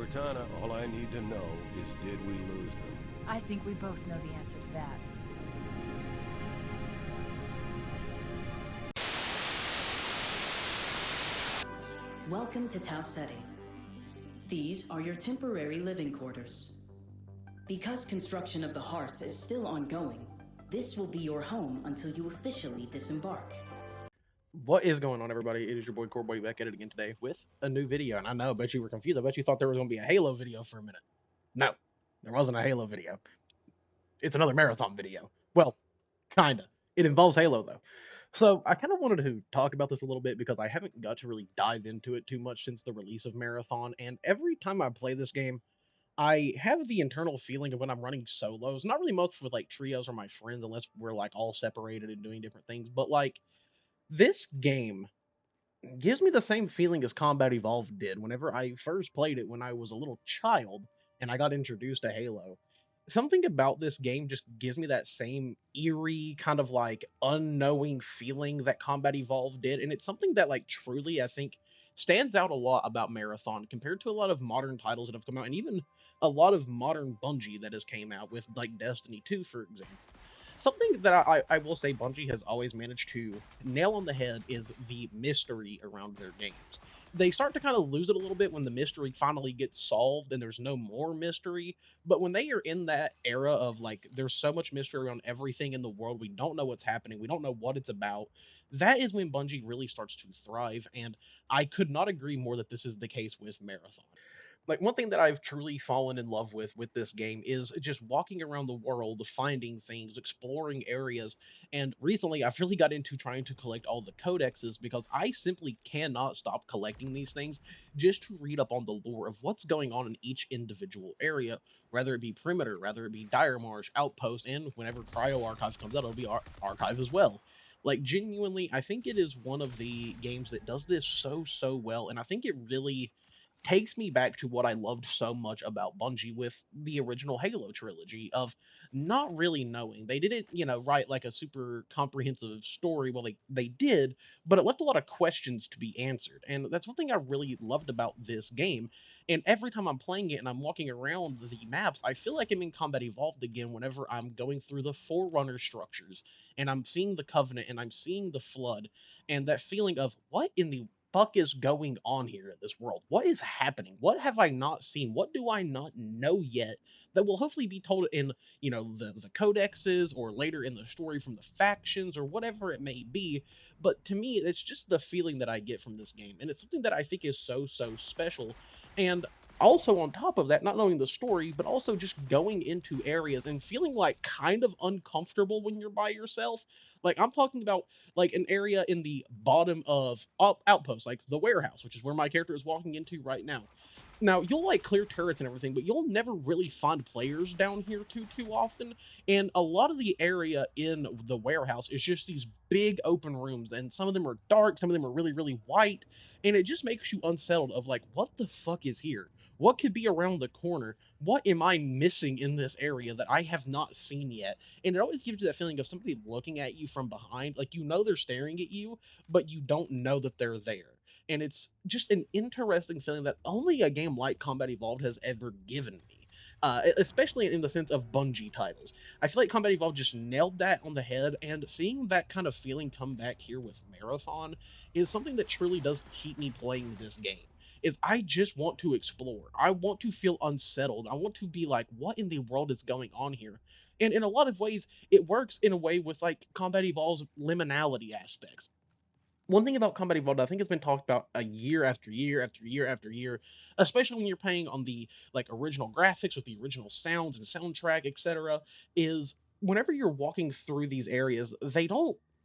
Cortana, all I need to know is did we lose them? I think we both know the answer to that. Welcome to Tau Ceti. These are your temporary living quarters. Because construction of the hearth is still ongoing, this will be your home until you officially disembark. What is going on, everybody? It is your boy Coreboy back at it again today with a new video. And I know, I bet you were confused. I bet you thought there was going to be a Halo video for a minute. No, there wasn't a Halo video. It's another marathon video. Well, kinda. It involves Halo, though. So I kind of wanted to talk about this a little bit because I haven't got to really dive into it too much since the release of Marathon. And every time I play this game, I have the internal feeling of when I'm running solos, not really much with like trios or my friends, unless we're like all separated and doing different things, but like this game gives me the same feeling as Combat Evolved did whenever I first played it when I was a little child and I got introduced to Halo. Something about this game just gives me that same eerie, kind of like unknowing feeling that Combat Evolved did, and it's something that like truly I think stands out a lot about Marathon compared to a lot of modern titles that have come out, and even a lot of modern Bungie that has came out with like Destiny 2, for example. Something that I will say Bungie has always managed to nail on the head is the mystery around their games. They start to kind of lose it a little bit when the mystery finally gets solved and there's no more mystery. But when they are in that era of like, there's so much mystery around everything in the world, we don't know what's happening, we don't know what it's about, that is when Bungie really starts to thrive. And I could not agree more that this is the case with Marathon. Like, one thing that I've truly fallen in love with this game is just walking around the world, finding things, exploring areas. And recently I've really got into trying to collect all the codexes because I simply cannot stop collecting these things just to read up on the lore of what's going on in each individual area, whether it be Perimeter, whether it be Dire Marsh, Outpost, and whenever Cryo Archive comes out, it'll be Archive as well. Like, genuinely, I think it is one of the games that does this so well, and I think it really takes me back to what I loved so much about Bungie with the original Halo trilogy of not really knowing. They didn't, write like a super comprehensive story. Well, they did, but it left a lot of questions to be answered. And that's one thing I really loved about this game. And every time I'm playing it and I'm walking around the maps, I feel like I'm in Combat Evolved again whenever I'm going through the Forerunner structures and I'm seeing the Covenant and I'm seeing the Flood and that feeling of what in the fuck is going on here in this world? What is happening? What have I not seen? What do I not know yet that will hopefully be told in, the codexes or later in the story from the factions or whatever it may be. But to me, it's just the feeling that I get from this game. And it's something that I think is so special. And also on top of that, not knowing the story, but also just going into areas and feeling like kind of uncomfortable when you're by yourself. Like, I'm talking about like an area in the bottom of Outpost, like the warehouse, which is where my character is walking into right now. Now, you'll like clear turrets and everything, but you'll never really find players down here too often. And a lot of the area in the warehouse is just these big open rooms, and some of them are dark, some of them are really white, and it just makes you unsettled of like, what the fuck is here? What could be around the corner? What am I missing in this area that I have not seen yet? And it always gives you that feeling of somebody looking at you from behind, like they're staring at you, but you don't know that they're there. And it's just an interesting feeling that only a game like Combat Evolved has ever given me. Especially in the sense of Bungie titles. I feel like Combat Evolved just nailed that on the head, and seeing that kind of feeling come back here with Marathon is something that truly does keep me playing this game. Is I just want to explore. I want to feel unsettled. I want to be like, what in the world is going on here? And in a lot of ways, it works in a way with like Combat Evolved's liminality aspects. One thing about Combat Evolved, I think it's been talked about a year after year after year after year, especially when you're playing on the like original graphics with the original sounds and soundtrack, etc., is whenever you're walking through these areas,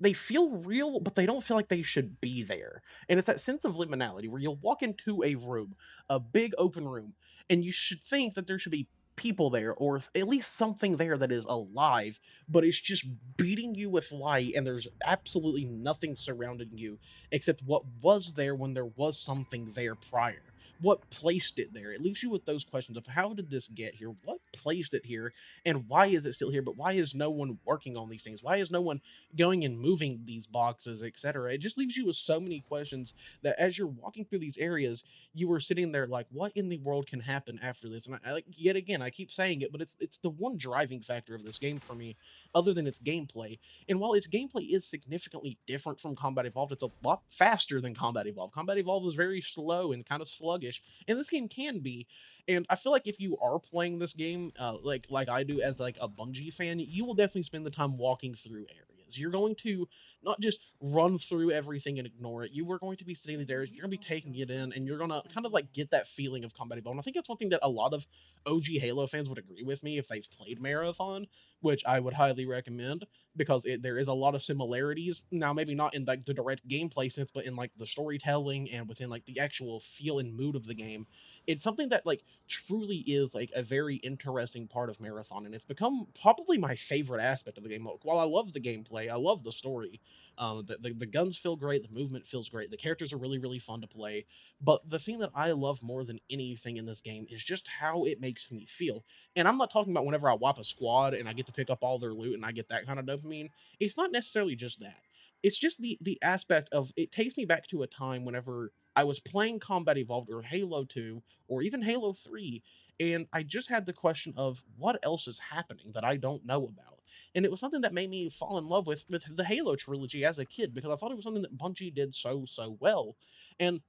they feel real, but they don't feel like they should be there. And it's that sense of liminality where you'll walk into a room, a big open room, and you should think that there should be people there, or at least something there that is alive, but it's just beating you with light, and there's absolutely nothing surrounding you except what was there when there was something there prior. what placed it there. It leaves you with those questions of how did this get here? What placed it here? And why is it still here? But why is no one working on these things? Why is no one going and moving these boxes, etc.? It just leaves you with so many questions that as you're walking through these areas, you are sitting there like, what in the world can happen after this? And I like, yet again, I keep saying it, but it's the one driving factor of this game for me, other than its gameplay. And while its gameplay is significantly different from Combat Evolved, it's a lot faster than Combat Evolved. Combat Evolved was very slow and kind of sluggish, and this game can be. And I feel like if you are playing this game, like I do as like a Bungie fan, you will definitely spend the time walking through areas. You're going to not just run through everything and ignore it. You are going to be sitting in these areas. You're going to be taking it in, and you're going to kind of like get that feeling of Combat Evolved. And I think that's one thing that a lot of OG Halo fans would agree with me if they've played Marathon, which I would highly recommend because there is a lot of similarities. Now, maybe not in like the direct gameplay sense, but in like the storytelling and within like the actual feel and mood of the game. It's something that like truly is like a very interesting part of Marathon, and it's become probably my favorite aspect of the game. While I love the gameplay, I love the story. The guns feel great, the movement feels great, the characters are really fun to play. But the thing that I love more than anything in this game is just how it makes me feel. And I'm not talking about whenever I wipe a squad and I get to pick up all their loot and I get that kind of dopamine. It's not necessarily just that. It's just the aspect of it takes me back to a time whenever I was playing Combat Evolved or Halo 2 or even Halo 3, and I just had the question of what else is happening that I don't know about. And it was something that made me fall in love with the Halo trilogy as a kid because I thought it was something that Bungie did so well. And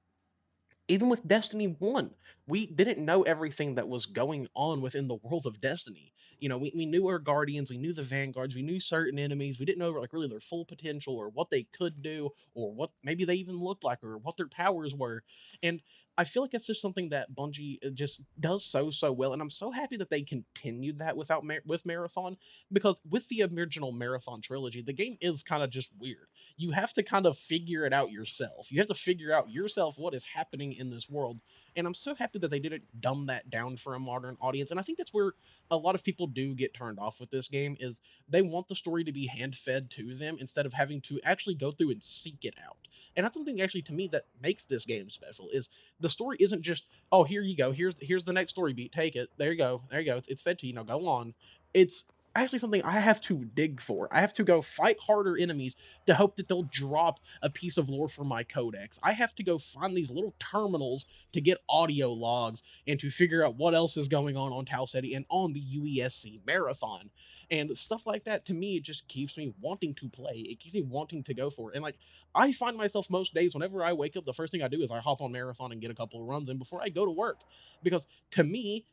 even with Destiny 1, we didn't know everything that was going on within the world of Destiny. You know, we knew our Guardians, we knew the Vanguards, we knew certain enemies, we didn't know like really their full potential or what they could do or what maybe they even looked like or what their powers were. And I feel like it's just something that Bungie just does so well, and I'm so happy that they continued that with Marathon because with the original Marathon trilogy, the game is kind of just weird. You have to kind of figure it out yourself. You have to figure out yourself what is happening in this world. And I'm so happy that they didn't dumb that down for a modern audience. And I think that's where a lot of people do get turned off with this game is they want the story to be hand fed to them instead of having to actually go through and seek it out. And that's something actually to me that makes this game special is the story isn't just, oh, here you go, here's the next story beat, take it, there you go, it's fed to you, now go on. It's actually something I have to dig for. I have to go fight harder enemies to hope that they'll drop a piece of lore for my codex. I have to go find these little terminals to get audio logs and to figure out what else is going on Tau Ceti and on the UESC Marathon. And stuff like that, to me, it just keeps me wanting to play. It keeps me wanting to go for it. And, like, I find myself most days, whenever I wake up, the first thing I do is I hop on Marathon and get a couple of runs in before I go to work. Because, to me,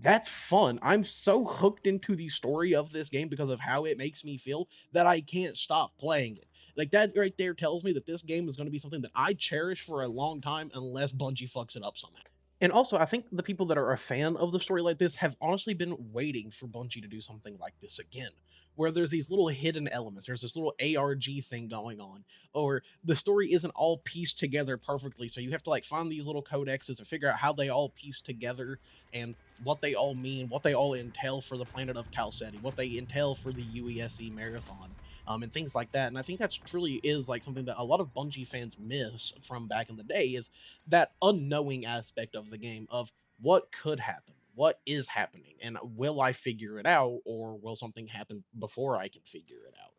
that's fun. I'm so hooked into the story of this game because of how it makes me feel that I can't stop playing it. Like, that right there tells me that this game is going to be something that I cherish for a long time unless Bungie fucks it up somehow. And also, I think the people that are a fan of the story like this have honestly been waiting for Bungie to do something like this again, where there's these little hidden elements. There's this little ARG thing going on, or the story isn't all pieced together perfectly, so you have to like find these little codexes and figure out how they all piece together and what they all mean, what they all entail for the planet of Tau Ceti, what they entail for the UESC Marathon, and things like that. And I think that's truly is like something that a lot of Bungie fans miss from back in the day is that unknowing aspect of the game of what could happen, what is happening, and will I figure it out, or will something happen before I can figure it out?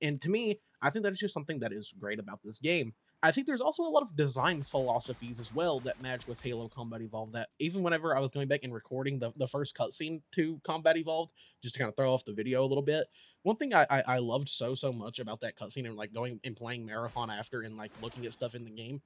And to me, I think that is just something that is great about this game. I think there's also a lot of design philosophies as well that match with Halo Combat Evolved. That even whenever I was going back and recording the first cutscene to Combat Evolved, just to kind of throw off the video a little bit, one thing I loved so much about that cutscene and like going and playing Marathon after and like looking at stuff in the game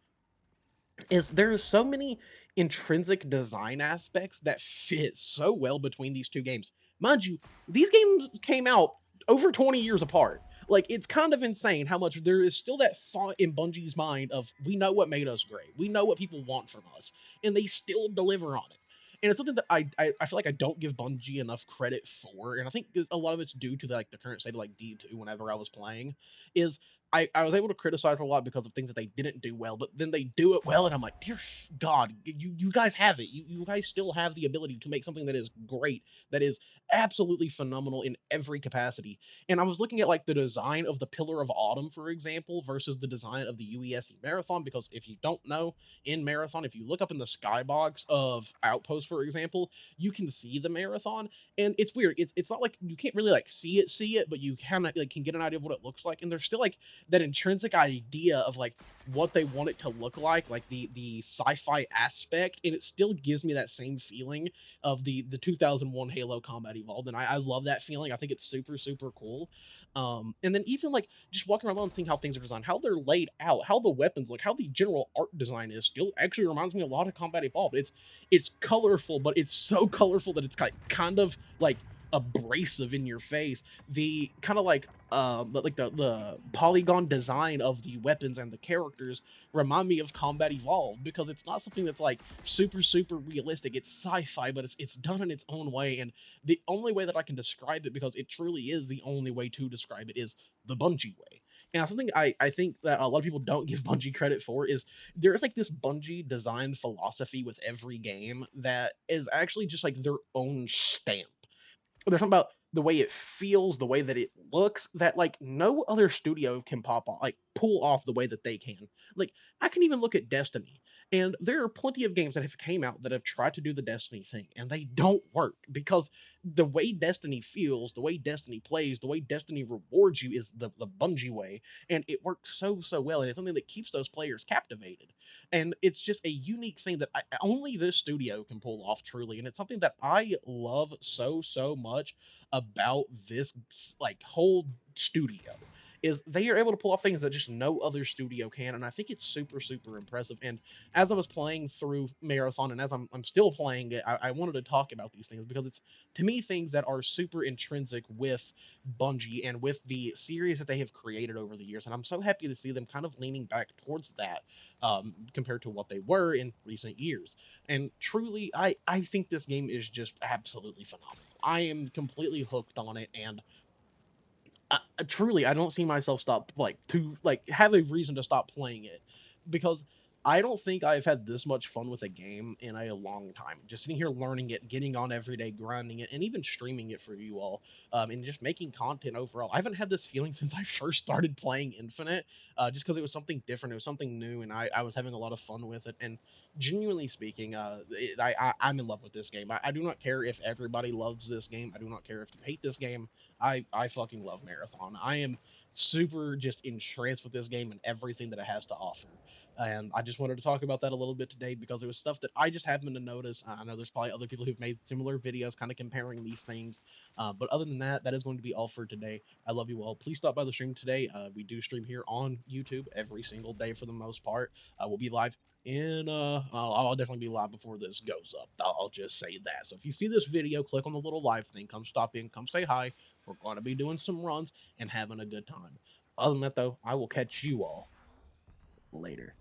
is there are so many intrinsic design aspects that fit so well between these two games. Mind you, these games came out over 20 years apart. Like, it's kind of insane how much there is still that thought in Bungie's mind of, we know what made us great. We know what people want from us. And they still deliver on it. And it's something that I feel like I don't give Bungie enough credit for. And I think a lot of it's due to like the current state of like D2 whenever I was playing, is I was able to criticize a lot because of things that they didn't do well, but then they do it well, and I'm like, dear God, you guys have it. You guys still have the ability to make something that is great, that is absolutely phenomenal in every capacity. And I was looking at like the design of the Pillar of Autumn, for example, versus the design of the UESE Marathon, because if you don't know, in Marathon, if you look up in the skybox of Outpost, for example, you can see the Marathon, and it's weird. It's not like you can't really like see it, but you kind of like can get an idea of what it looks like, and there's still like that intrinsic idea of like what they want it to look like the sci-fi aspect, and it still gives me that same feeling of the 2001 Halo Combat Evolved, and I love that feeling. I think it's super super cool. And then even like just walking around and seeing how things are designed, how they're laid out, how the weapons look, how the general art design is, still actually reminds me a lot of Combat Evolved. It's colorful, but it's so colorful that it's kind of like abrasive in your face. The kind of like the polygon design of the weapons and the characters remind me of Combat Evolved, because it's not something that's like super super realistic. It's sci-fi, but it's done in its own way, and the only way that I can describe it, because it truly is the only way to describe it, is the Bungie way. And something I think that a lot of people don't give Bungie credit for is there's like this Bungie design philosophy with every game that is actually just like their own stamp. There's something about the way it feels, the way that it looks, that like no other studio can pull off the way that they can. Like I can even look at Destiny, and there are plenty of games that have came out that have tried to do the Destiny thing, and they don't work, because the way Destiny feels, the way Destiny plays, the way Destiny rewards you is the Bungie way, and it works so so well, and it's something that keeps those players captivated. And it's just a unique thing that only this studio can pull off truly, and it's something that I love so so much about this like whole studio, is they are able to pull off things that just no other studio can, and I think it's super super impressive. And as I was playing through Marathon, and as I'm still playing it, I wanted to talk about these things, because it's, to me, things that are super intrinsic with Bungie and with the series that they have created over the years, and I'm so happy to see them kind of leaning back towards that, compared to what they were in recent years. And truly, I think this game is just absolutely phenomenal. I am completely hooked on it, and truly, I don't see myself have a reason to stop playing it, because I don't think I've had this much fun with a game in a long time. Just sitting here learning it, getting on every day, grinding it, and even streaming it for you all, and just making content overall. I haven't had this feeling since I first started playing Infinite, just because it was something different, it was something new, and I was having a lot of fun with it. And genuinely speaking, I'm in love with this game. I do not care if everybody loves this game. I do not care if you hate this game. I fucking love Marathon. I am super just entranced with this game and everything that it has to offer. And I just wanted to talk about that a little bit today, because it was stuff that I just happened to notice. I know there's probably other people who've made similar videos kind of comparing these things. But other than that, that is going to be all for today. I love you all. Please stop by the stream today. We do stream here on YouTube every single day for the most part. We'll be live I'll definitely be live before this goes up. I'll just say that. So if you see this video, click on the little live thing, come stop in, come say hi. We're going to be doing some runs and having a good time. Other than that, though, I will catch you all later.